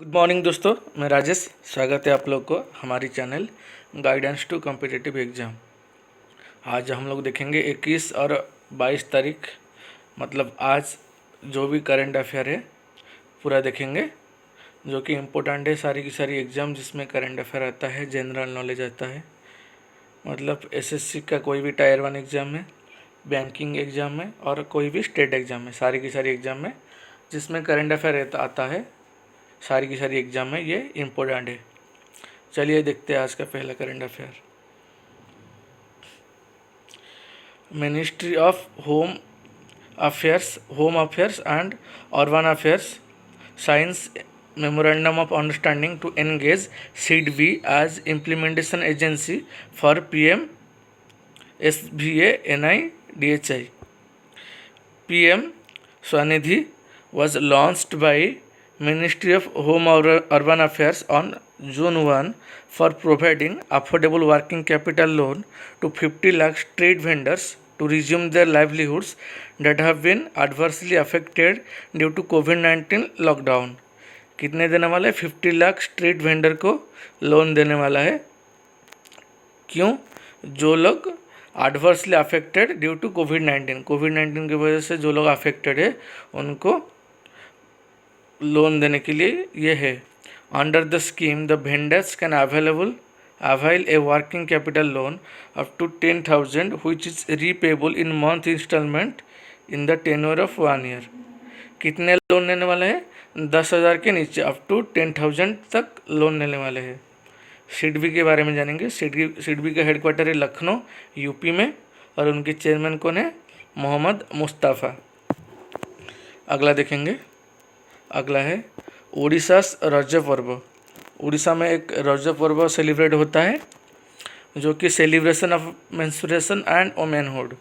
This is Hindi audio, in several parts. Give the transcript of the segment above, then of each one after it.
गुड मॉर्निंग दोस्तों, मैं राजेश। स्वागत है आप लोग को हमारी channel guidance to competitive exam. आज हम लोग देखेंगे 21 और 22 तारीख, मतलब आज जो भी करंट अफेयर है पूरा देखेंगे, जो कि इम्पोर्टेंट है। सारी की सारी एग्ज़ाम जिसमें करंट अफेयर आता है, जनरल नॉलेज आता है, मतलब एसएससी का कोई भी टायर 1 एग्ज़ाम में, बैंकिंग एग्ज़ाम में और कोई भी स्टेट एग्ज़ाम में, सारी की सारी एग्ज़ाम में जिसमें करंट अफेयर आता है, सारी की सारी एग्ज़ाम में ये इम्पोर्टेंट है। चलिए देखते हैं आज का पहला current affair. Ministry of home affairs and urban affairs science memorandum of understanding to engage SIDBI as implementation agency for PM SVA NIDHI. PM Swanidhi was launched by Ministry of Home or Urban Affairs on June 1 for providing affordable working capital loan to 50 lakh street vendors to resume their livelihoods that have been adversely affected due to COVID-19 lockdown. कितने देने वाला है? 50 लाख स्ट्रीट वेंडर को लोन देने वाला है। क्यों? जो लोग एडवर्सली अफेक्टेड ड्यू टू कोविड-19 की वजह से जो लोग अफेक्टेड है उनको लोन देने के लिए ये है। Under the scheme the vendors can avail a working capital loan up to 10,000 which is repayable in month instalment in the tenure of 1 year. कितने लोन लेने वाले हैं? 10,000 के नीचे अप टू 10,000 तक लोन लेने वाले हैं। SIDBI के बारे में जानेंगे। SIDBI का हेडक्वार्टर है लखनऊ यूपी में और उनके चेयरमैन कौन है? मोहम्मद मुस्तफ़ा। अगला देखेंगे। अगला है उड़ीसा रज पर्व। उड़ीसा में एक रज पर्व सेलिब्रेट होता है जो कि celebration of menstruation and womanhood.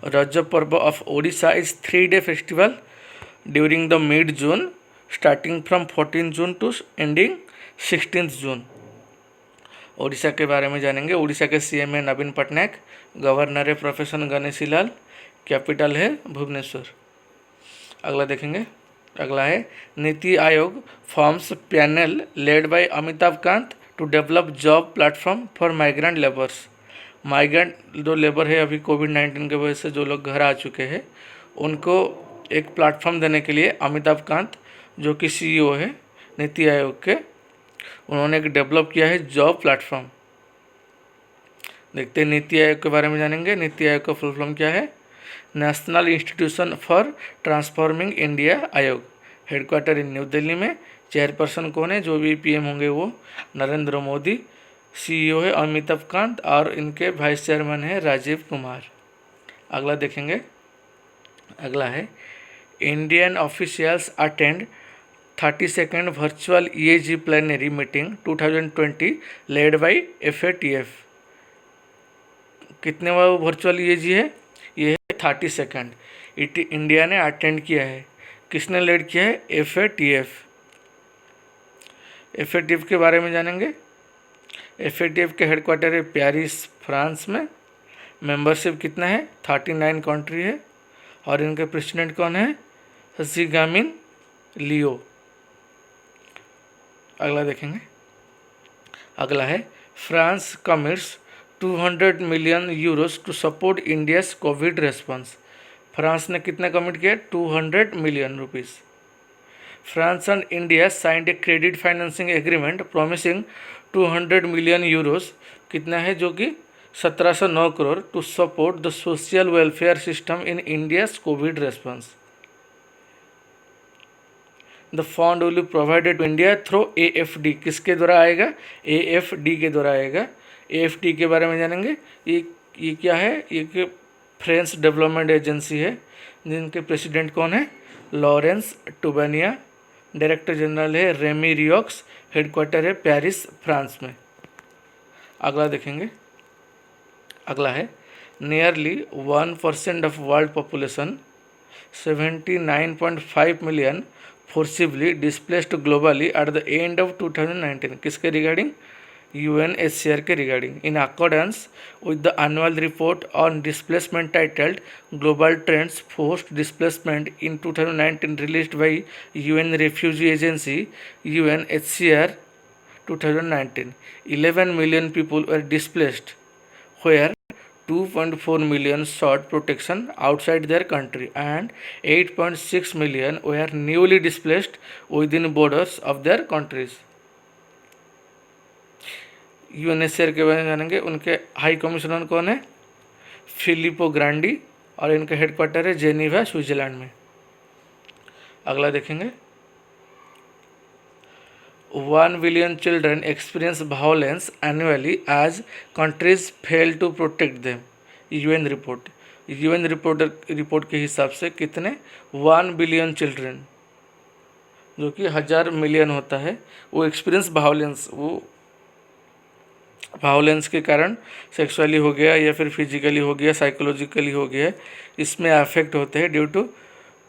Raja Parba of Odisha is 3-day festival during the mid June starting from 14 June to ending 16 June. Odisha के बारे में जानेंगे। उड़ीसा के CM है नवीन पटनायक, गवर्नर है प्रोफेसर गणेशी लाल, कैपिटल है भुवनेश्वर। अगला देखेंगे। अगला है NITI Aayog forms panel led by Amitabh Kant to develop job platform for migrant labours. Migrant जो लेबर है अभी कोविड-19 की वजह से जो लोग घर आ चुके हैं उनको एक प्लेटफॉर्म देने के लिए अमिताभ कांत जो कि CEO है नीति आयोग के, उन्होंने एक डेवलप किया है जॉब प्लेटफॉर्म। देखते हैं नीति आयोग के बारे में जानेंगे। नीति आयोग का फुल फॉर्म क्या है? National institution for transforming India आयोग। हेडक्वार्टर इन न्यू दिल्ली में। चेयरपर्सन कौन है? जो भी PM होंगे वो नरेंद्र मोदी। CEO है अमिताभ कांत और इनके वाइस चेयरमैन है राजीव कुमार। अगला देखेंगे। अगला है Indian officials attend 32nd virtual EAG plenary meeting 2020 led by FATF। कितने वर्चुअल EAG है? ये है 32nd। इंडिया ने अटेंड किया है। किसने लीड किया है? FATF। FATF के बारे में जानेंगे। FATF के हेडक्वार्टर है पेरिस फ्रांस में। मेंबरशिप कितना है? 39 कंट्री है और इनके प्रेसिडेंट कौन है? ज़िगामिन लियो। अगला देखेंगे। अगला है France commits 200 million euros to support India's COVID response. France ने कितना कमिट किया? 200 million rupees. France and India signed a credit financing agreement promising 200 million euros, कितना है? जो कि 1709 crore to support the social welfare system in India's COVID response. The fund will be provided to India through AFD। किसके द्वारा आएगा? AFD के द्वारा आएगा। AFD के बारे में जानेंगे। ये क्या है? ये फ्रेंच डेवलपमेंट एजेंसी है जिनके प्रेसिडेंट कौन है? लॉरेंस टुबानिया। डायरेक्टर जनरल है रेमी रियोक्स। हेडक्वार्टर है पेरिस फ्रांस में। अगला देखेंगे। अगला है nearly 1% of world population 79.5 million forcibly displaced globally at the end of 2019। किसके रिगार्डिंग? UNHCR के regarding in accordance with the annual report on displacement titled global trends post displacement in 2019 released by UN refugee agency UNHCR 2019 11 million people were displaced where 2.4 million sought protection outside their country and 8.6 million were newly displaced within borders of their countries. UNHCR के बारे में जानेंगे। उनके हाई कमिश्नर कौन है? फिलिपो ग्रांडी, और इनका हेडक्वार्टर है जेनीवा स्विट्जरलैंड में। अगला देखेंगे, 1 billion children experience violence annually as countries fail to protect them. UN report report के हिसाब से कितने 1 बिलियन चिल्ड्रन, जो कि 1000 मिलियन होता है, वो एक्सपीरियंस वायलेंस के कारण सेक्सुअली हो गया या फिर फिजिकली हो गया, साइकोलॉजिकली हो गया, इसमें अफेक्ट होते हैं due to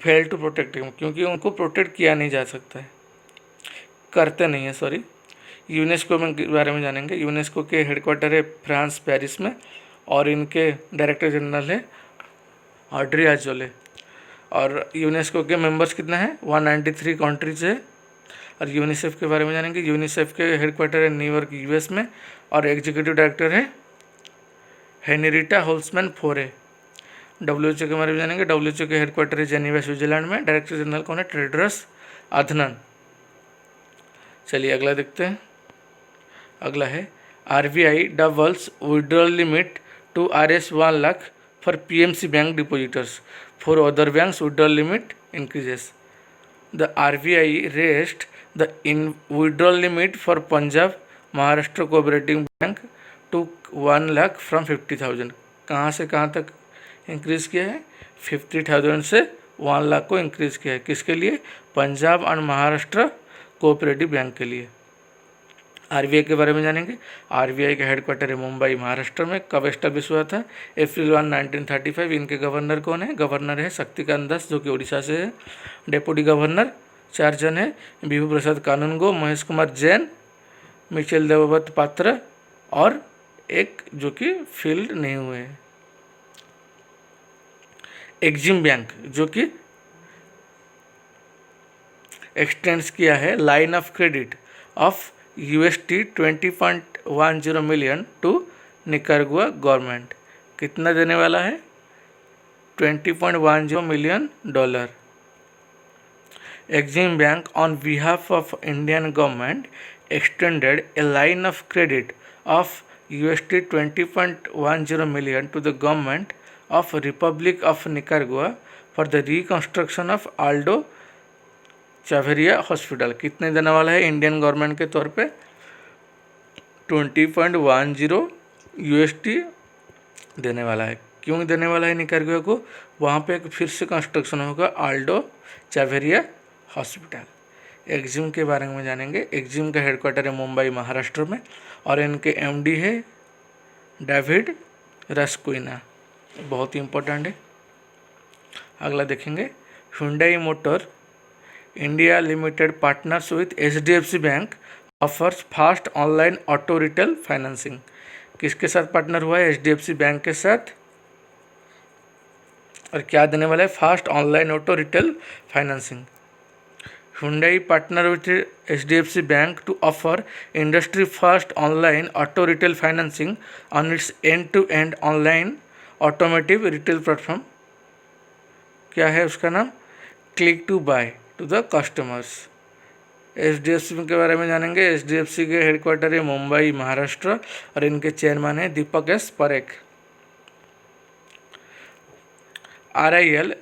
fail to protect, क्योंकि उनको प्रोटेक्ट किया नहीं जा सकता है, करते नहीं है, सॉरी। यूनेस्को के बारे में जानेंगे। यूनेस्को के हेडक्वार्टर है फ्रांस पेरिस में, और इनके डायरेक्टर जनरल है ऑड्री आजोले। और यूनेस्को के मेंबर्स कितना है? 193 कंट्रीज है। और यूनिसेफ के बारे में जानेंगे। यूनिसेफ के हेडक्वार्टर है न्यूयॉर्क US में, और एग्जीक्यूटिव डायरेक्टर है हेनरिटा होल्समैन फोरे। WHO के बारे में जानेंगे। WHO के हेडक्वार्टर है जेनीवा स्विट्जरलैंड में। डायरेक्टर जनरल कौन है? Tedros Adhanom. चलिए अगला देखते हैं। अगला है RBI doubles withdrawal limit to Rs 1 lakh for PMC bank depositors, for other banks withdrawal limit increases. The RBI raised the withdrawal limit for Punjab Maharashtra cooperative bank to 1 lakh from 50,000। कहाँ से कहाँ तक इंक्रीज़ किया है? 50,000 से 1 लाख को इंक्रीज़ किया है। किसके लिए? पंजाब और महाराष्ट्र कोऑपरेटिव बैंक के लिए। RBI के बारे में जानेंगे। RBI का हेडक्वार्टर है मुंबई महाराष्ट्र में। कब एस्टेब्लिश हुआ था? अप्रैल 1, 1935। इनके गवर्नर कौन है? गवर्नर है शक्तिकांत दास, जो कि उड़ीसा से है। डेप्यूटी गवर्नर 4 जन है, विभू प्रसाद कानूनगो, महेश कुमार जैन, मिचेल देवव्रत पात्र, और एक जो कि फील्ड नहीं हुए हैं। एक्जिम बैंक, जो कि एक्सटेंड्स किया है line of credit of USD 20.10 million to Nicaragua government. कितना देने वाला है? $20.10 million. Exim bank on behalf of Indian government extended a line of credit of USD 20.10 million to the government of Republic of Nicaragua for the reconstruction of Aldo चावेरिया हॉस्पिटल। कितने देने वाला है इंडियन गवर्नमेंट के तौर पे? 20.10 USD देने वाला है। क्यों देने वाला है निकारागुआ को? वहाँ पे एक फिर से कंस्ट्रक्शन होगा आल्डो चावेरिया हॉस्पिटल। एक्जिम के बारे में जानेंगे। एक्जिम का हेडक्वार्टर है मुंबई महाराष्ट्र में, और इनके MD है डेविड रस्कुइना। बहुत ही इम्पोर्टेंट है। अगला देखेंगे, Hyundai motor India limited partners with HDFC bank offers fast online auto retail financing. किसके साथ पार्टनर हुआ है? HDFC बैंक के साथ। और क्या देने वाला है? Fast online auto retail financing. Hyundai partner with HDFC Bank to offer industry first online auto retail financing on its end-to-end online automotive retail platform। क्या है उसका नाम? Click to buy to the customers. HDFC के बारे में जानेंगे। HDFC के हेडक्वार्टर है मुंबई महाराष्ट्र, और इनके चेयरमैन है दीपक S परेख। RIL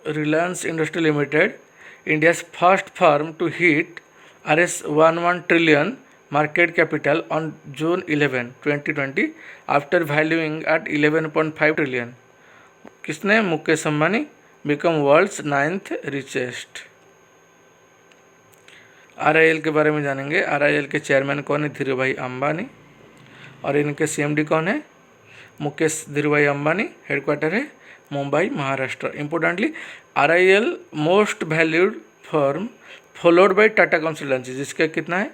Reliance industry limited India's first firm to hit Rs 11 trillion market capital on June 11, 2020 after valuing at 11.5 trillion। किसने? Mukesh Ambani become world's 9th richest। RIL के बारे में जानेंगे। RIL के चेयरमैन कौन है? धीरूभाई अंबानी, और इनके CMD कौन है? मुकेश धीरूभाई अंबानी। हेडक्वार्टर है Mumbai Maharashtra. Importantly RIL most valued firm followed by Tata consultancy, जिसका कितना है?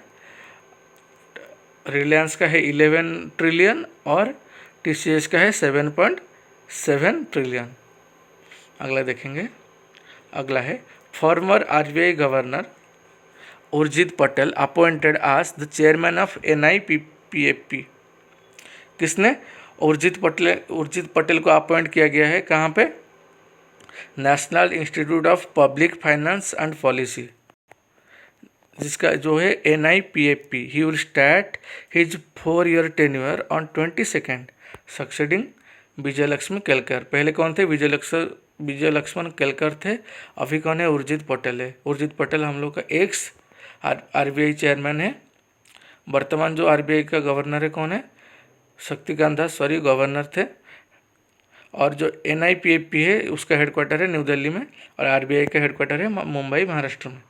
रिलायंस का है 11 ट्रिलियन और TCS का है 7.7 ट्रिलियन। अगला देखेंगे। अगला है former RBI governor Urjit Patel appointed as the chairman of NIPPAP। किसने उर्जित पटेल को अपॉइंट किया गया है कहाँ पे? National institute of public finance and policy, जिसका जो है NIPAP। He will start his 4-year tenure on 22nd succeeding Vijay Laxman Kelkar. पहले कौन थे? विजय लक्ष्मण केलकर थे। अभी कौन है? उर्जित पटेल है। उर्जित पटेल हम लोग का एक्स RBI चेयरमैन है। वर्तमान जो RBI का गवर्नर है कौन है? शक्तिकांत दास गवर्नर थे। और जो NIPAP है उसका हेडक्वार्टर है न्यू दिल्ली में और RBI का हेडक्वार्टर है मुंबई महाराष्ट्र में।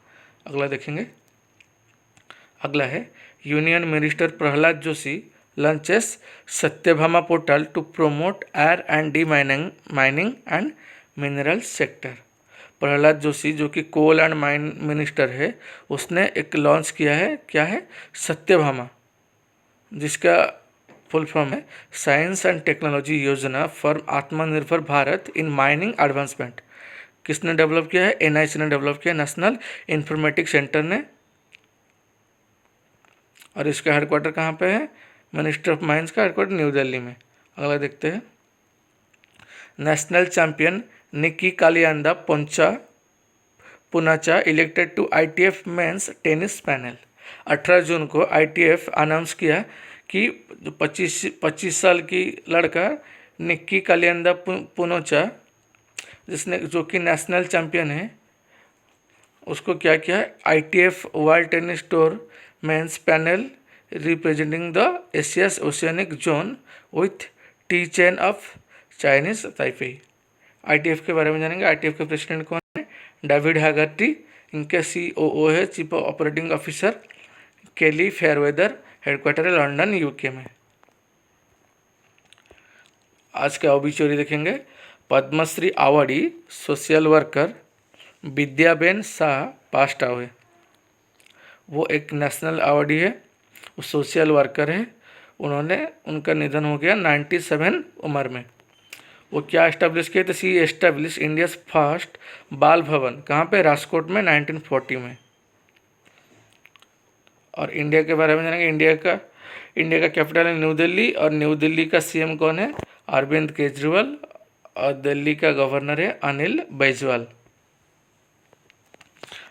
अगला देखेंगे। अगला है union minister Prahlad Joshi launches Satyabhama portal to promote R&D mining and mineral sector. Prahlad Joshi जो कि कोल एंड माइन मिनिस्टर है, उसने एक लॉन्च किया है। क्या है? सत्यभामा, जिसका फुल फॉर्म है साइंस एंड टेक्नोलॉजी योजना फॉर आत्मनिर्भर भारत इन माइनिंग एडवांसमेंट। किसने डेवलप किया है? NIC ने डेवलप किया, नेशनल इंफॉर्मेटिक्स सेंटर ने। और इसका हेडक्वार्टर कहाँ पे है? मिनिस्ट्री ऑफ माइंस का हेडक्वार्टर न्यू दिल्ली में। अगला देखते हैं। National champion Nikki Kaliyanda Poonacha elected to ITF men's tennis panel. 18 June को ITF अनाउंस किया कि 25 साल की लड़का निक्की कालियांदा पुनोचा, जो कि नेशनल चैंपियन है, उसको क्या किया? ITF world tennis tour men's panel representing the Asia's oceanic zone with Ti Chen of Chinese Taipei. ITF के बारे में जानेंगे। ITF के प्रेसिडेंट कौन है? David Haggerty. इनके COO है chief operating officer Kelly Fairweather. Headquarter है लंदन UK में। आज का ओबिचुरी देखेंगे। Padma Shri awardee social worker Vidyaben Shah passed away. वो एक नेशनल अवार्डी है, वो सोशल वर्कर है। उनका निधन हो गया 97 उम्र में। वो क्या एस्टेब्लिश किए थे? सी एस्टेब्लिश इंडियाज फर्स्ट बाल भवन। कहाँ पे? राजकोट में 1940 में। और इंडिया के बारे में जानेंगे। इंडिया का कैपिटल है न्यू दिल्ली और न्यू दिल्ली का CM कौन है? अरविंद केजरीवाल। और दिल्ली का गवर्नर है अनिल बैजवाल।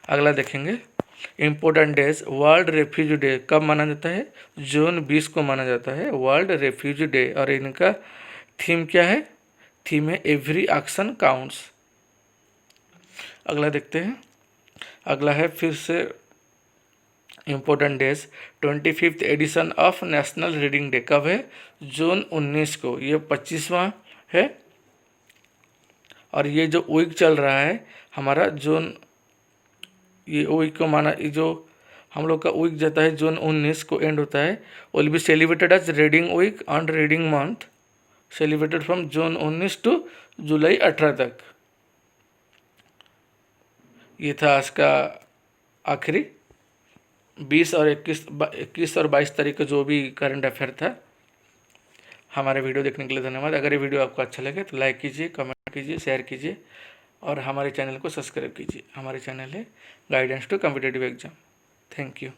अगला देखेंगे। Important days. World refugee day कब माना जाता है? जून 20 को माना जाता है वर्ल्ड रेफ्यूजी डे। और इनका थीम क्या है? थीम है एवरी एक्शन काउंट्स। अगला देखते हैं। अगला है फिर से important days. 25th edition of national reading day कब है? जून 19 को। ये 25वां है। और ये जो वीक चल रहा है हमारा जून, ये वीक को माना, जो हम लोग का वीक जाता है जून 19 को एंड होता है। Will be celebrated as reading week and reading month, celebrated from June 19 to July 18 तक। ये था आज का आखिरी 21 और 22 तारीख का जो भी करंट अफेयर था। हमारे वीडियो देखने के लिए धन्यवाद। अगर ये वीडियो आपको अच्छा लगे तो लाइक कीजिए, कमेंट कीजिए, शेयर कीजिए और हमारे चैनल को सब्सक्राइब कीजिए। हमारे चैनल है guidance to competitive exam. Thank you.